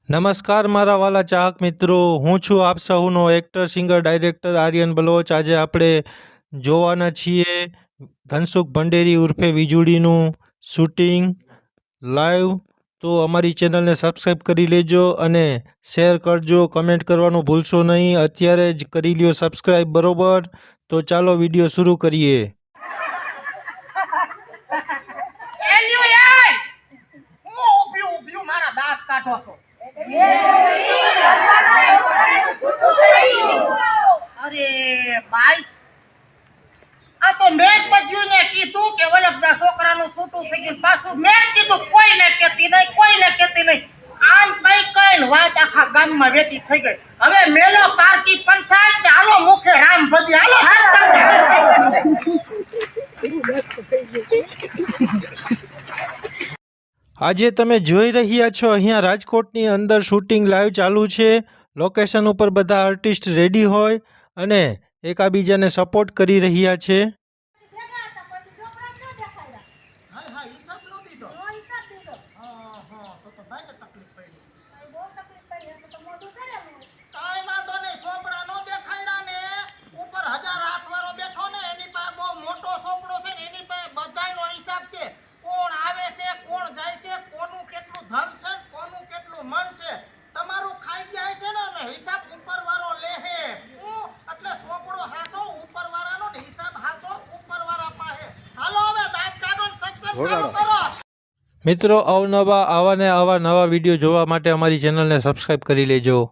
નમસ્કાર મારા વાલા ચાહક મિત્રો, હું છું આપ સહુનો actor singer director Aryan Baloch. આજે આપણે જોવાના છીએ ધનસુખ ભંડેરી ઉર્ફે વીજળીનું શૂટિંગ લાઈવ। તો અમારી ચેનલને સબસ્ક્રાઈબ કરી લેજો અને શેર કરજો, કમેન્ટ કરવાનું ભૂલશો નહીં। અત્યારે જ કરી લ્યો સબસ્ક્રાઈબ, બરોબર? તો ચાલો વિડીયો શરૂ કરીએ। अरे भाई आ तो મેં બજ્યુને કીધું કે વલભના છોકરાનું છૂટું થઈ ગયું, પાછું મેં કીધું કોઈને કહેતી નહીં। આમ કઈ વાત આખા ગામમાં વેતી થઈ ગઈ। હવે મેલો પારકી પંચાયત ને હાલો મુખે રામ ભજી હાલો આજે તમે જોઈ રહ્યા છો અહીંયા રાજકોટની અંદર શૂટિંગ લાઈવ ચાલુ છે। લોકેશન ઉપર બધા આર્ટિસ્ટ રેડી હોય અને એકાબીજાને સપોર્ટ કરી રહ્યા છે। મિત્રો, આવા નવા વિડીયો જોવા માટે અમારી ચેનલને સબસ્ક્રાઈબ કરી લેજો।